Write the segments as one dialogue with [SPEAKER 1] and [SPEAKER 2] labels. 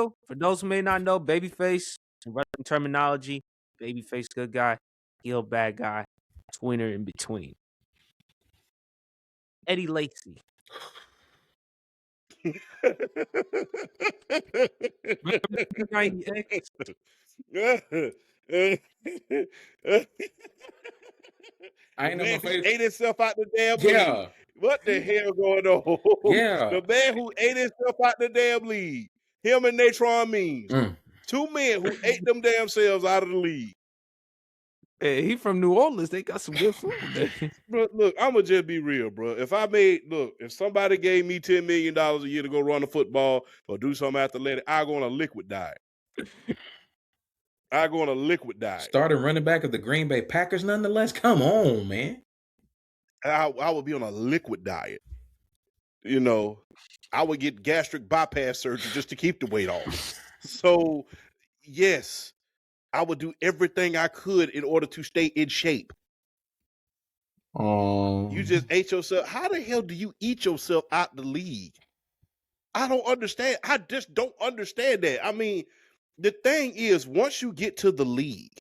[SPEAKER 1] heel. For those who may not know, Babyface, in wrestling terminology, Babyface good guy, heel bad guy, tweener in between. Eddie Lacy.
[SPEAKER 2] I
[SPEAKER 3] The
[SPEAKER 2] ain't know my
[SPEAKER 3] man who
[SPEAKER 2] face.
[SPEAKER 3] ate himself out the damn league.
[SPEAKER 2] Yeah.
[SPEAKER 3] What the hell going on?
[SPEAKER 2] Yeah.
[SPEAKER 3] The man who ate himself out the damn league. Him and Natron Means. Two men who ate them damn selves out of the league.
[SPEAKER 1] Hey, he from New Orleans. They got some good food there.
[SPEAKER 3] Bro, look, I'm gonna just be real, bro. If somebody gave me $10 million a year to go run a football or do something athletic, I go on a liquid diet. I go on a liquid diet.
[SPEAKER 2] Starting running back of the Green Bay Packers, nonetheless. Come on, man.
[SPEAKER 3] I would be on a liquid diet. You know, I would get gastric bypass surgery just to keep the weight off. So, yes, I would do everything I could in order to stay in shape. You just ate yourself. How the hell do you eat yourself out the league? I don't understand. I just don't understand that. I mean, the thing is, once you get to the league,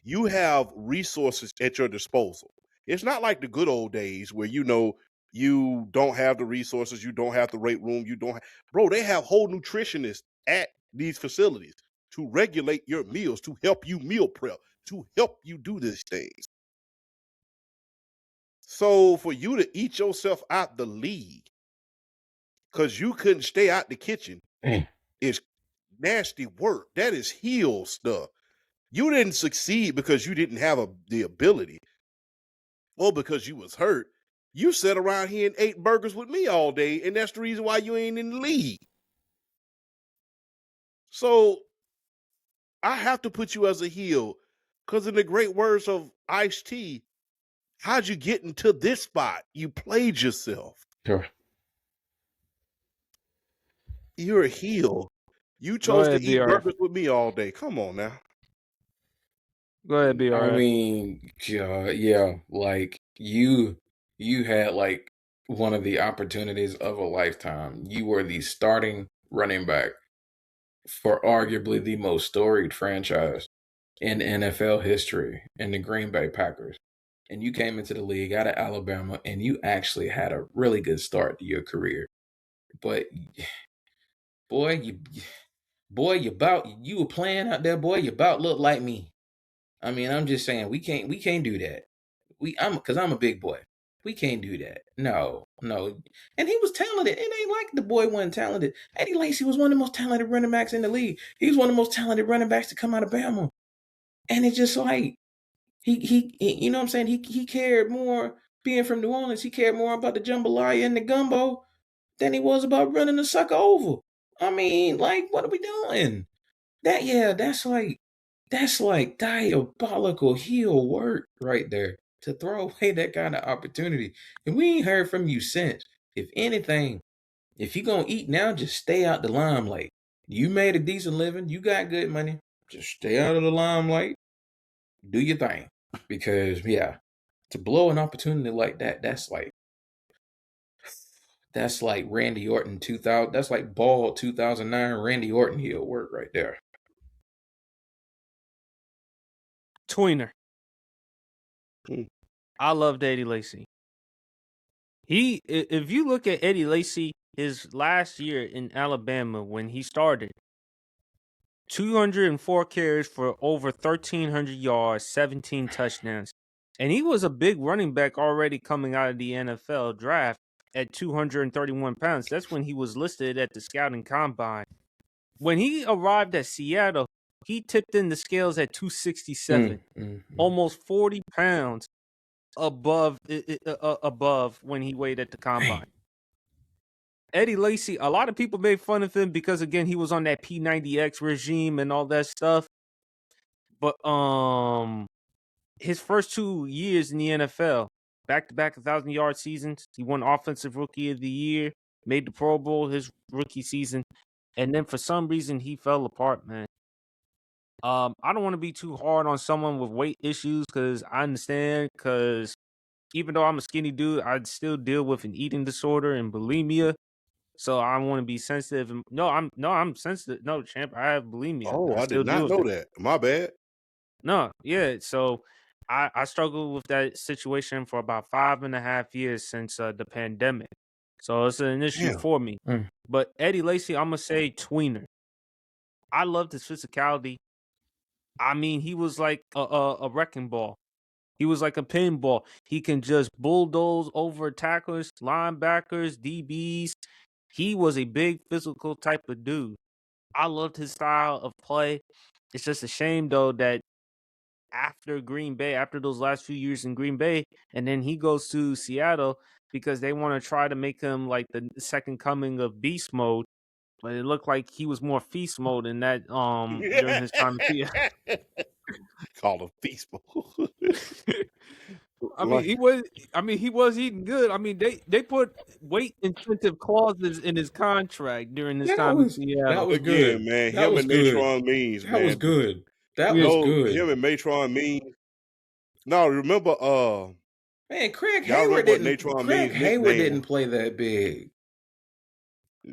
[SPEAKER 3] you have resources at your disposal. It's not like the good old days where, you don't have the resources, you don't have the weight room, bro, they have whole nutritionists at these facilities to regulate your meals, to help you meal prep, to help you do these things. So for you to eat yourself out the league because you couldn't stay out the kitchen is nasty work. That is heel stuff. You didn't succeed because you didn't have the ability or because you was hurt. You sat around here and ate burgers with me all day, and that's the reason why you ain't in the league. So I have to put you as a heel because in the great words of Ice-T, how'd you get into this spot? You played yourself.
[SPEAKER 2] Sure.
[SPEAKER 3] You're a heel. You chose to eat burgers with me all day. Come on now.
[SPEAKER 1] Go ahead, BR.
[SPEAKER 2] I mean, yeah, like you had like one of the opportunities of a lifetime. You were the starting running back for arguably the most storied franchise in NFL history, in the Green Bay Packers. And you came into the league out of Alabama and you actually had a really good start to your career. But you were playing out there, boy, you about look like me. I mean, I'm just saying we can't do that. Because I'm a big boy. We can't do that. No. And he was talented. It ain't like the boy wasn't talented. Eddie Lacy was one of the most talented running backs in the league. He was one of the most talented running backs to come out of Bama. And it's just like he you know what I'm saying? He cared more being from New Orleans. He cared more about the jambalaya and the gumbo than he was about running the sucker over. I mean, like, what are we doing? That's like diabolical heel work right there to throw away that kind of opportunity. And we ain't heard from you since. If anything, if you gonna eat now, just stay out the limelight. You made a decent living. You got good money. Just stay out of the limelight. Do your thing. Because, to blow an opportunity like that, that's like Randy Orton 2000. That's like bald 2009 Randy Orton heel work right there.
[SPEAKER 1] Tweener. I loved Eddie Lacy. If you look at Eddie Lacy, his last year in Alabama when he started, 204 carries for over 1,300 yards, 17 touchdowns. And he was a big running back already coming out of the NFL draft at 231 pounds. That's when he was listed at the scouting combine. When he arrived at Seattle, he tipped in the scales at 267, almost 40 pounds above when he weighed at the combine. Eddie Lacy, a lot of people made fun of him because, again, he was on that P90X regime and all that stuff. But his first 2 years in the NFL, back-to-back 1,000-yard seasons, he won Offensive Rookie of the Year, made the Pro Bowl his rookie season, and then for some reason he fell apart, man. I don't want to be too hard on someone with weight issues because I understand, because even though I'm a skinny dude, I still deal with an eating disorder and bulimia. So I want to be sensitive. And, I'm sensitive. No, champ, believe me,
[SPEAKER 3] Oh,
[SPEAKER 1] I
[SPEAKER 3] I did
[SPEAKER 1] still deal
[SPEAKER 3] not
[SPEAKER 1] with
[SPEAKER 3] know
[SPEAKER 1] it.
[SPEAKER 3] that. My bad.
[SPEAKER 1] No, yeah. So I struggled with that situation for about 5.5 years since the pandemic. So it's an issue
[SPEAKER 3] Damn.
[SPEAKER 1] for me.
[SPEAKER 2] Mm.
[SPEAKER 1] But Eddie Lacy, I'm gonna say tweener. I loved his physicality. I mean, he was like a wrecking ball. He was like a pinball. He can just bulldoze over tacklers, linebackers, DBs. He was a big physical type of dude. I loved his style of play. It's just a shame though that after Green Bay, after those last few years in Green Bay, and then he goes to Seattle because they want to try to make him like the second coming of beast mode. But it looked like he was more feast mode in that during his time here.
[SPEAKER 3] Call him feastful.
[SPEAKER 1] I mean, he was eating good. I mean, they put weight incentive clauses in his contract during his
[SPEAKER 2] That
[SPEAKER 1] time in
[SPEAKER 2] was
[SPEAKER 1] Seattle.
[SPEAKER 3] Again,
[SPEAKER 2] good.
[SPEAKER 3] man,
[SPEAKER 2] That
[SPEAKER 3] him
[SPEAKER 2] was
[SPEAKER 3] and
[SPEAKER 2] good.
[SPEAKER 3] Natron Means,
[SPEAKER 2] That was
[SPEAKER 3] man.
[SPEAKER 2] good. That
[SPEAKER 1] Yeah.
[SPEAKER 2] was
[SPEAKER 3] No,
[SPEAKER 2] good.
[SPEAKER 3] him and Matron Means. No, remember,
[SPEAKER 2] Man, Craig
[SPEAKER 3] y'all
[SPEAKER 2] Hayward
[SPEAKER 3] remember what
[SPEAKER 2] didn't.
[SPEAKER 3] Natron
[SPEAKER 2] Craig
[SPEAKER 3] Means'
[SPEAKER 2] Hayward
[SPEAKER 3] nickname
[SPEAKER 2] didn't
[SPEAKER 3] was?
[SPEAKER 2] play that big.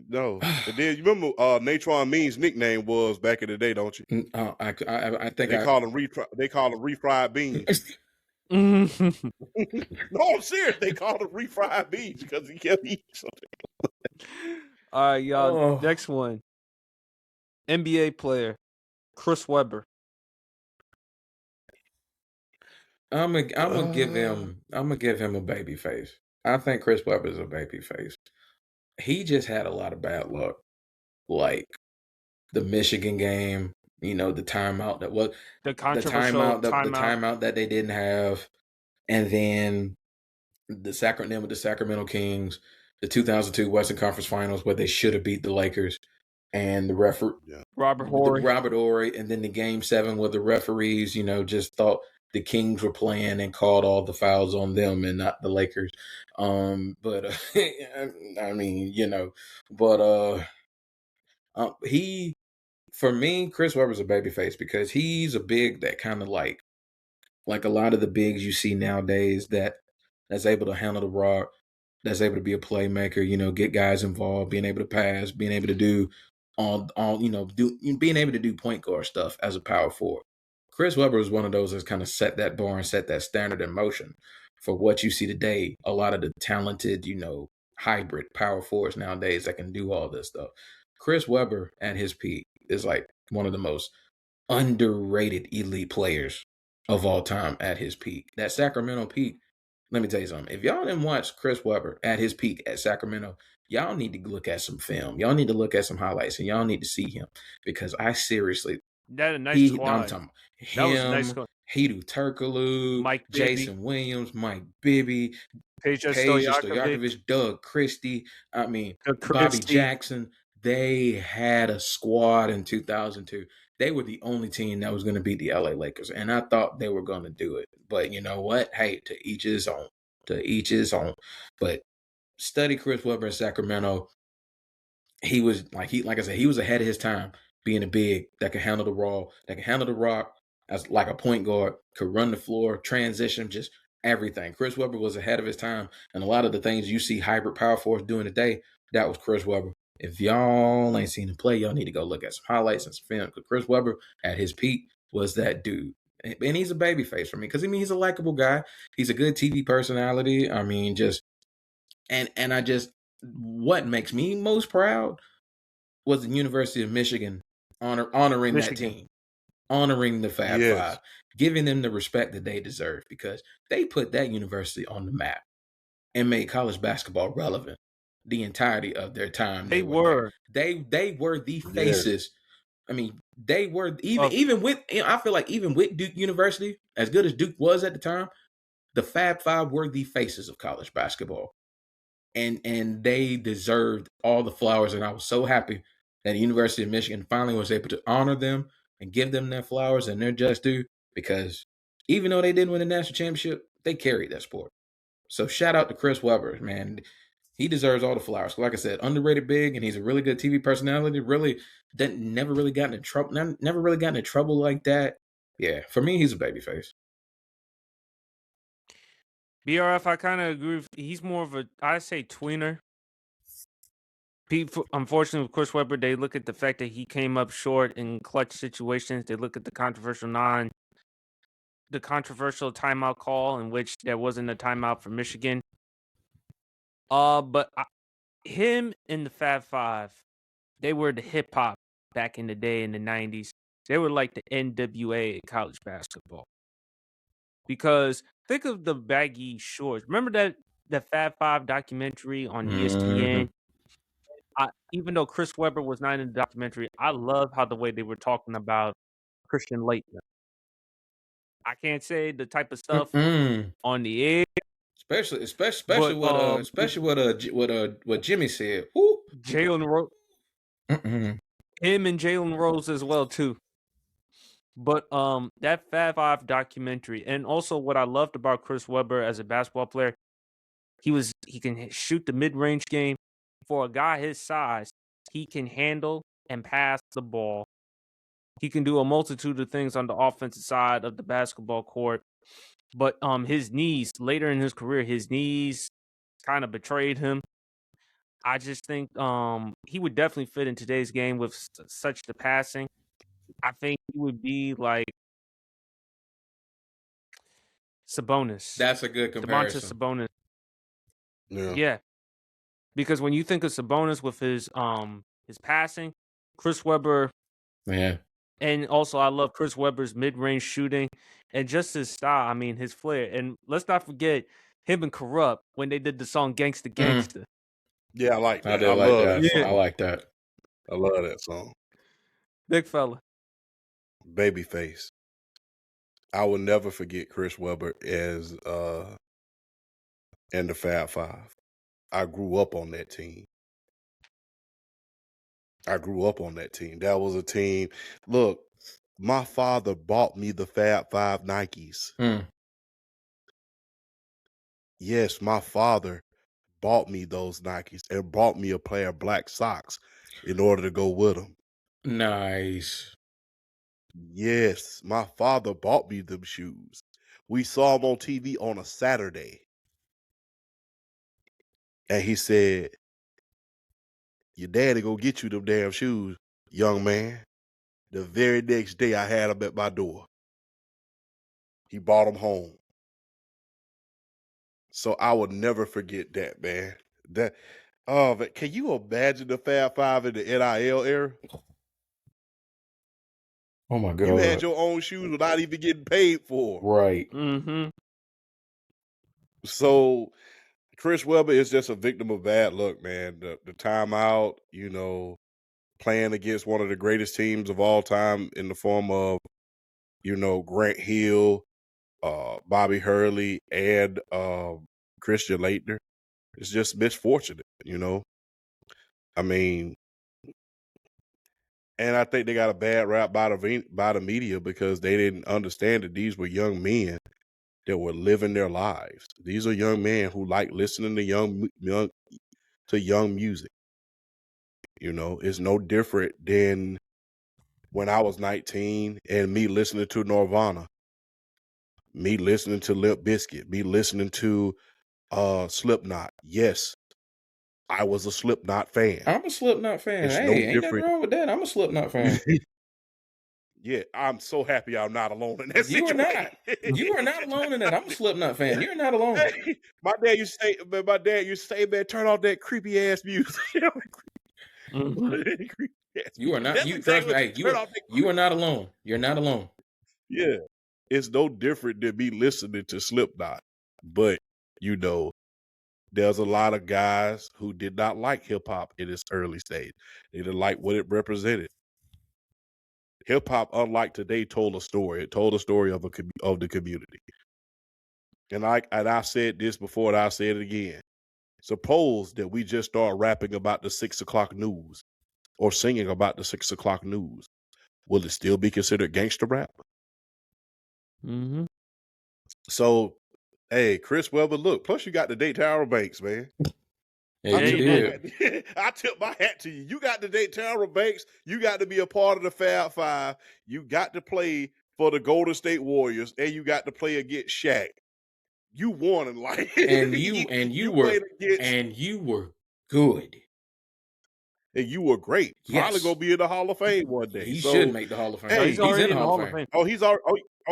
[SPEAKER 3] No. And then you remember Natron Means' nickname was back in the day, don't you?
[SPEAKER 2] I think
[SPEAKER 3] They call him refried beans.
[SPEAKER 1] Mhm.
[SPEAKER 3] No, I'm serious. They called him refried beans because he kept eating something.
[SPEAKER 1] All right, y'all.
[SPEAKER 2] Oh.
[SPEAKER 1] Next one. NBA player Chris Webber.
[SPEAKER 2] I'm gonna give him a baby face. I think Chris Webber is a baby face. He just had a lot of bad luck, like the Michigan game. You know, the timeout that was
[SPEAKER 1] The controversial
[SPEAKER 2] the
[SPEAKER 1] timeout.
[SPEAKER 2] timeout that they didn't have, and then the Sacramento Kings, the 2002 Western Conference Finals where they should have beat the Lakers, and the
[SPEAKER 1] Robert Horry.
[SPEAKER 2] Robert Horry, and then the Game 7 where the referees, just thought the Kings were playing and called all the fouls on them and not the Lakers. But I mean, but he, for me, Chris Webber's a babyface because he's a big that kind of like a lot of the bigs you see nowadays that's able to handle the rock, that's able to be a playmaker, get guys involved, being able to pass, being able to do being able to do point guard stuff as a power forward. Chris Webber is one of those that's kind of set that bar and set that standard in motion for what you see today. A lot of the talented, hybrid power forwards nowadays that can do all this stuff. Chris Webber at his peak is like one of the most underrated elite players of all time at his peak. That Sacramento peak, let me tell you something. If y'all didn't watch Chris Webber at his peak at Sacramento, y'all need to look at some film. Y'all need to look at some highlights, and y'all need to see him because I seriously,
[SPEAKER 1] That a nice
[SPEAKER 2] I'm
[SPEAKER 1] squad.
[SPEAKER 2] talking
[SPEAKER 1] That was a nice
[SPEAKER 2] him,
[SPEAKER 1] squad.
[SPEAKER 2] Hedo Turkoglu,
[SPEAKER 1] Mike Bibby,
[SPEAKER 2] Jason Williams, Mike Bibby,
[SPEAKER 1] Peja
[SPEAKER 2] Peja
[SPEAKER 1] Stojakovic,
[SPEAKER 2] Stojakovic, Doug Christie. I mean,
[SPEAKER 1] Doug
[SPEAKER 2] Bobby
[SPEAKER 1] Christie.
[SPEAKER 2] Jackson. They had a squad in 2002. They were the only team that was going to beat the LA Lakers, and I thought they were going to do it. But you know what? Hey, to each his own. To each his own. But study Chris Webber in Sacramento. He was like I said, he was ahead of his time, being a big that could handle the rock as like a point guard, could run the floor, transition, just everything. Chris Webber was ahead of his time, and a lot of the things you see hybrid power force doing today, that was Chris Webber. If y'all ain't seen him play, y'all need to go look at some highlights and some film. Because Chris Webber at his peak was that dude. And he's a baby face for me because he's a likable guy. He's a good TV personality. I mean, and I just, what makes me most proud was the University of Michigan honoring that team, honoring the Fab Five, giving them the respect that they deserve because they put that university on the map and made college basketball relevant the entirety of their time.
[SPEAKER 1] They were.
[SPEAKER 2] They were the faces. I mean, they were even with, I feel like even with Duke University, as good as Duke was at the time, the Fab Five were the faces of college basketball. And they deserved all the flowers. And I was so happy that the University of Michigan finally was able to honor them and give them their flowers and their just due, because even though they didn't win the national championship, they carried that sport. So shout out to Chris Webber, man. He deserves all the flowers. Like I said, underrated big, and he's a really good TV personality. Really, that never really gotten in trouble. Never really gotten in trouble like that. Yeah, for me, he's a babyface.
[SPEAKER 1] BRF, I kind of agree with, he's more of a, I say tweener. Unfortunately, with Chris Webber, they look at the fact that he came up short in clutch situations. They look at the controversial timeout call in which there wasn't a timeout for Michigan. But him and the Fab Five, they were the hip hop back in the day in the 90s. They were like the NWA in college basketball. Because think of the baggy shorts. Remember that Fab Five documentary on ESPN? Even though Chris Webber was not in the documentary, I love how the way they were talking about Christian Laettner. I can't say the type of stuff on the air,
[SPEAKER 2] especially what Jimmy said.
[SPEAKER 1] Jalen Rose, him and Jalen Rose as well too. But that Fab Five documentary, and also what I loved about Chris Webber as a basketball player, he can shoot the mid-range game. For a guy his size, he can handle and pass the ball. He can do a multitude of things on the offensive side of the basketball court. But his knees, later in his career, his knees kind of betrayed him. I just think he would definitely fit in today's game with such the passing. I think he would be like Sabonis.
[SPEAKER 2] That's a good comparison.
[SPEAKER 1] Domantas Sabonis.
[SPEAKER 3] Yeah.
[SPEAKER 1] Because when you think of Sabonis with his passing, Chris Webber.
[SPEAKER 2] Yeah.
[SPEAKER 1] And also, I love Chris Webber's mid-range shooting and just his style. I mean, his flair. And let's not forget him and Corrupt when they did the song "Gangsta Gangsta."
[SPEAKER 3] Yeah, I like that.
[SPEAKER 2] I
[SPEAKER 3] love
[SPEAKER 2] that.
[SPEAKER 3] that.
[SPEAKER 2] I like that.
[SPEAKER 3] I love that song.
[SPEAKER 1] Big fella.
[SPEAKER 3] Babyface. I will never forget Chris Webber as in the Fab Five. I grew up on that team. That was a team. Look, my father bought me the Fab Five Nikes. Yes, my father bought me those Nikes and bought me a pair of black socks in order to go with them.
[SPEAKER 2] Nice.
[SPEAKER 3] Yes, my father bought me them shoes. We saw them on TV on a Saturday. And he said, your daddy go get you them damn shoes, young man. The very next day I had them at my door. He brought them home. So I will never forget that, man. But can you imagine the Fab Five in the NIL era?
[SPEAKER 2] Oh my God.
[SPEAKER 3] You had your own shoes without even getting paid for them.
[SPEAKER 2] Right.
[SPEAKER 1] Mm-hmm.
[SPEAKER 3] So Chris Webber is just a victim of bad luck, man. The timeout, playing against one of the greatest teams of all time in the form of, Grant Hill, Bobby Hurley, and Christian Laettner. It's just misfortunate, I mean, and I think they got a bad rap by the media because they didn't understand that these were young men that were living their lives. These are young men who like listening to young music. It's no different than when I was 19 and me listening to Nirvana, me listening to Limp Bizkit, me listening to Slipknot. Yes, I was a Slipknot fan.
[SPEAKER 2] I'm a Slipknot fan.
[SPEAKER 3] It's
[SPEAKER 2] hey,
[SPEAKER 3] no
[SPEAKER 2] ain't
[SPEAKER 3] different.
[SPEAKER 2] nothing wrong with that. I'm a Slipknot fan.
[SPEAKER 3] Yeah, I'm so happy I'm not alone in that
[SPEAKER 2] You
[SPEAKER 3] situation.
[SPEAKER 2] are not. You are not alone in that. I'm a Slipknot fan. You're not alone.
[SPEAKER 3] Hey, my dad used to say, man, turn off that creepy ass music.
[SPEAKER 2] You are not. You trust me. Hey, you are not alone. You're not alone.
[SPEAKER 3] Yeah, it's no different than me listening to Slipknot, but there's a lot of guys who did not like hip hop in its early stage. They didn't like what it represented. Hip hop, unlike today, told a story. It told a story of the community. And I said this before, and I'll say it again. Suppose that we just start rapping about the 6 o'clock news or singing about the 6 o'clock news. Will it still be considered gangster rap?
[SPEAKER 1] Mm-hmm.
[SPEAKER 3] So, hey, Chris Webber, look, plus you got the date Tyra Banks, man.
[SPEAKER 2] Yeah, you did.
[SPEAKER 3] I tip my hat to you. You got to date Tyra Banks. You got to be a part of the Fab Five. You got to play for the Golden State Warriors, and you got to play against Shaq. You won in life,
[SPEAKER 2] and you were good.
[SPEAKER 3] and you were great. Probably
[SPEAKER 2] Yes.
[SPEAKER 3] gonna be in the Hall of Fame one day.
[SPEAKER 2] He
[SPEAKER 3] So
[SPEAKER 2] should make the Hall of Fame.
[SPEAKER 1] No,
[SPEAKER 3] hey,
[SPEAKER 1] he's already in the Hall of Fame.
[SPEAKER 3] oh, he's already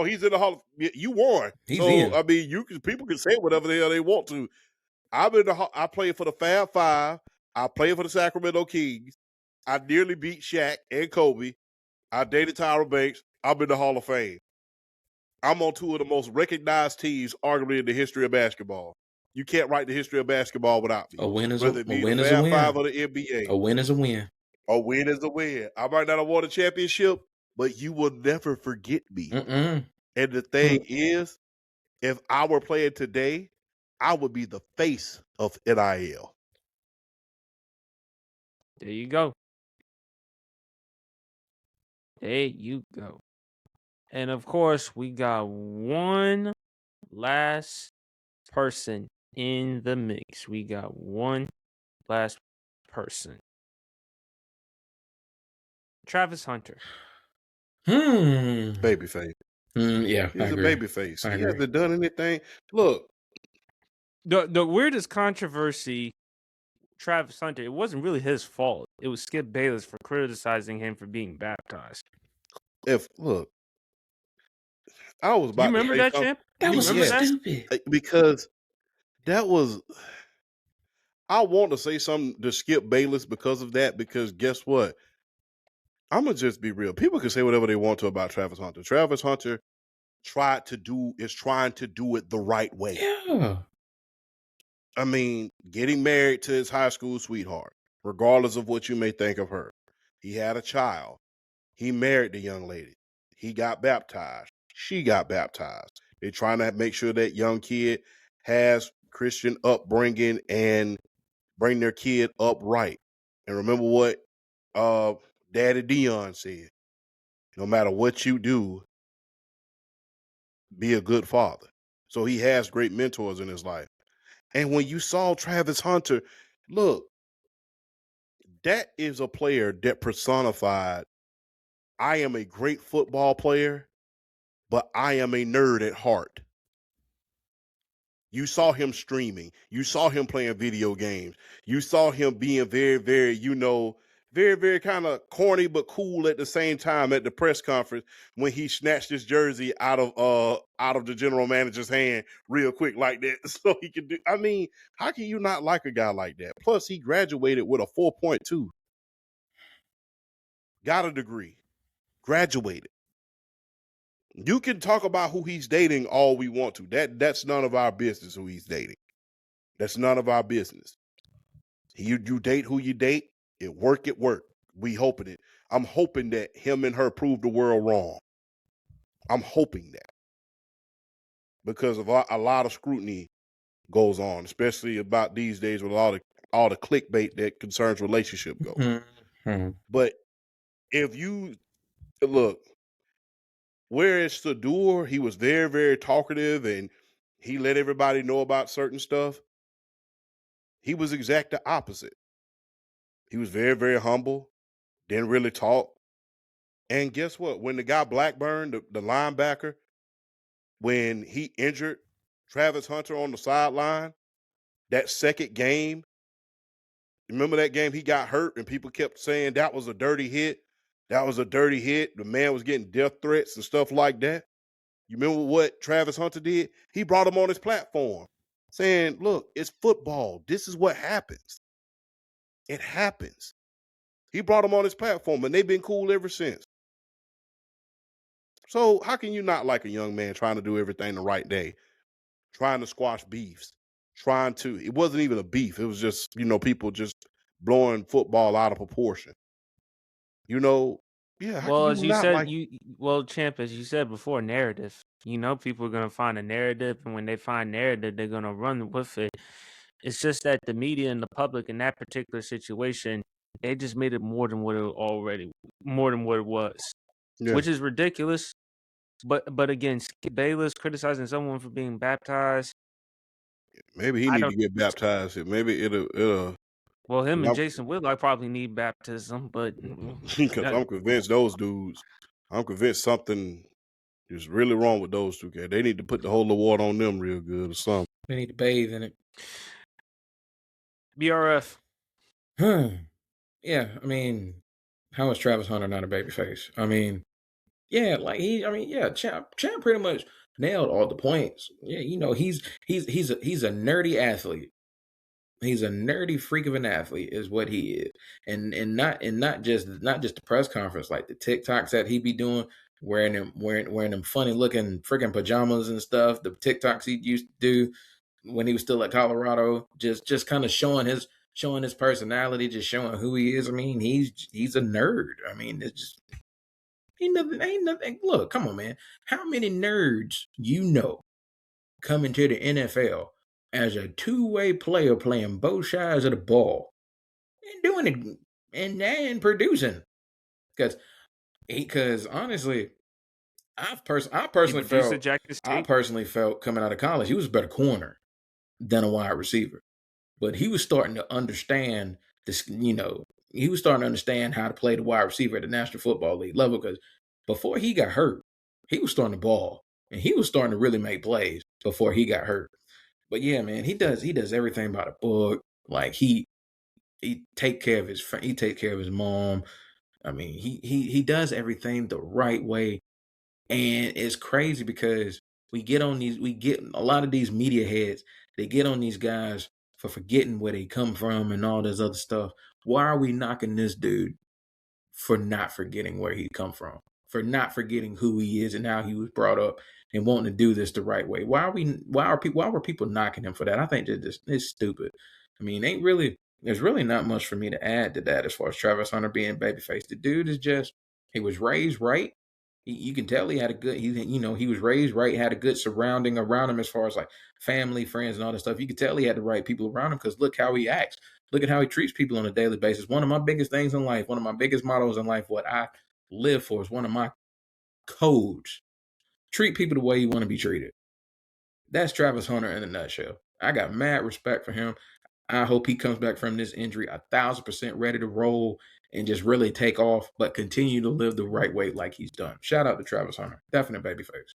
[SPEAKER 3] he's in the Hall of you won.
[SPEAKER 2] He's
[SPEAKER 3] so
[SPEAKER 2] in.
[SPEAKER 3] I mean, people can say whatever the hell they want to. I played for the Fab Five. I played for the Sacramento Kings. I nearly beat Shaq and Kobe. I dated Tyra Banks. I'm in the Hall of Fame. I'm on two of the most recognized teams, arguably in the history of basketball. You can't write the history of basketball without me.
[SPEAKER 2] A win is
[SPEAKER 3] Whether
[SPEAKER 2] a
[SPEAKER 3] it be
[SPEAKER 2] win
[SPEAKER 3] the
[SPEAKER 2] is a
[SPEAKER 3] Fab
[SPEAKER 2] win.
[SPEAKER 3] Five or the NBA.
[SPEAKER 2] A win is a win.
[SPEAKER 3] A win is a win. I might not have won a championship, but you will never forget me.
[SPEAKER 2] Mm-mm.
[SPEAKER 3] And the thing is, if I were playing today, I would be the face of NIL.
[SPEAKER 1] There you go. There you go. And of course, we got one last person in the mix. We got one last person. Travis Hunter.
[SPEAKER 3] Babyface.
[SPEAKER 2] Yeah,
[SPEAKER 3] He's
[SPEAKER 2] I
[SPEAKER 3] a
[SPEAKER 2] agree.
[SPEAKER 3] babyface.
[SPEAKER 2] I
[SPEAKER 3] He
[SPEAKER 2] agree.
[SPEAKER 3] hasn't done anything. Look,
[SPEAKER 1] The weirdest controversy, Travis Hunter, it wasn't really his fault. It was Skip Bayless for criticizing him for being baptized.
[SPEAKER 3] I was about
[SPEAKER 1] You remember
[SPEAKER 3] to say
[SPEAKER 1] that,
[SPEAKER 3] something.
[SPEAKER 1] champ?
[SPEAKER 2] That
[SPEAKER 1] You
[SPEAKER 2] was so
[SPEAKER 1] remember that?
[SPEAKER 2] stupid.
[SPEAKER 3] Because that was. I want to say something to Skip Bayless because of that. Because guess what? I'm gonna just be real. People can say whatever they want to about Travis Hunter. Travis Hunter trying to do it the right way.
[SPEAKER 2] Yeah.
[SPEAKER 3] I mean, getting married to his high school sweetheart, regardless of what you may think of her. He had a child. He married the young lady. He got baptized. She got baptized. They're trying to make sure that young kid has Christian upbringing and bring their kid up right. And remember what Daddy Dion said. No matter what you do, be a good father. So he has great mentors in his life. And when you saw Travis Hunter, look, that is a player that personified, I am a great football player, but I am a nerd at heart. You saw him streaming. You saw him playing video games. You saw him being very, very, very, very kind of corny but cool at the same time at the press conference when he snatched his jersey out of the general manager's hand real quick like that so he could do. I mean, how can you not like a guy like that? Plus, he graduated with a 4.2. Got a degree. Graduated. You can talk about who he's dating all we want to. That's none of our business who he's dating. That's none of our business. You date who you date. It work. We hoping it. I'm hoping that him and her prove the world wrong. I'm hoping that. Because of a lot of scrutiny goes on, especially about these days with all the clickbait that concerns relationship goals. But if you look, whereas Sador, he was very, very talkative and he let everybody know about certain stuff. He was exact the opposite. He was very, very humble, didn't really talk. And guess what? When the guy Blackburn, the linebacker, when he injured Travis Hunter on the sideline, that second game, remember that game he got hurt and people kept saying that was a dirty hit? That was a dirty hit. The man was getting death threats and stuff like that. You remember what Travis Hunter did? He brought him on his platform saying, look, it's football. This is what happens. It happens. He brought him on his platform and they've been cool ever since. So how can you not like a young man trying to do everything the right day, trying to squash beefs, it wasn't even a beef. It was just, people just blowing football out of proportion. Yeah, how
[SPEAKER 1] Well,
[SPEAKER 3] can
[SPEAKER 1] as
[SPEAKER 3] you
[SPEAKER 1] you
[SPEAKER 3] not
[SPEAKER 1] said,
[SPEAKER 3] like
[SPEAKER 1] champ, as you said before, narrative. People are gonna find a narrative, and when they find narrative, they're gonna run with it. It's just that the media and the public in that particular situation, they just made it more than what it was,
[SPEAKER 3] Yeah.
[SPEAKER 1] which is ridiculous. But again, Skip Bayless criticizing someone for being baptized.
[SPEAKER 3] Maybe he need to get baptized. Maybe it'll
[SPEAKER 1] Well, him and Jason Whitlock probably need baptism, but
[SPEAKER 3] because I'm convinced those dudes. I'm convinced something is really wrong with those two guys. They need to put the holy water on them real good or something.
[SPEAKER 2] They need to bathe in it.
[SPEAKER 1] BRF.
[SPEAKER 2] Yeah, I mean, how is Travis Hunter not a babyface? I mean, yeah, like yeah, Champ pretty much nailed all the points. Yeah, he's a nerdy athlete. He's a nerdy freak of an athlete, is what he is, and not just the press conference, like the TikToks that he be doing, wearing them funny looking freaking pajamas and stuff. The TikToks he used to do when he was still at Colorado, just kind of showing his personality, just showing who he is. I mean, he's a nerd. I mean, it's just ain't nothing. Look, come on, man. How many nerds come into the NFL as a two-way player playing both sides of the ball and doing it and producing? Because honestly, I
[SPEAKER 1] He
[SPEAKER 2] personally
[SPEAKER 1] produced
[SPEAKER 2] felt
[SPEAKER 1] at Jackson
[SPEAKER 2] I
[SPEAKER 1] State.
[SPEAKER 2] personally felt coming out of college he was a better corner than a wide receiver. But he was starting to understand this, he was starting to understand how to play the wide receiver at the National Football League level, because before he got hurt, he was starting to ball and he was starting to really make plays before he got hurt. But yeah, man, he does everything by the book. Like he take care of his mom. I mean, he does everything the right way. And it's crazy because we get a lot of these media heads, they get on these guys for forgetting where they come from and all this other stuff. Why are we knocking this dude for not forgetting where he come from, for not forgetting who he is and how he was brought up and wanting to do this the right way? Why were people knocking him for that? I think that this is stupid. I mean, there's really not much for me to add to that as far as Travis Hunter being babyface. The dude is just, he was raised right. You can tell he had a good, he was raised right, had a good surrounding around him as far as like family, friends, and all that stuff. You can tell he had the right people around him, because look how he acts. Look at how he treats people on a daily basis. One of my biggest things in life, one of my biggest mottos in life, what I live for, is one of my codes. Treat people the way you want to be treated. That's Travis Hunter in a nutshell. I got mad respect for him. I hope he comes back from this injury 1,000% ready to roll and just really take off, but continue to live the right way like he's done. Shout out to Travis Hunter. Definite babyface.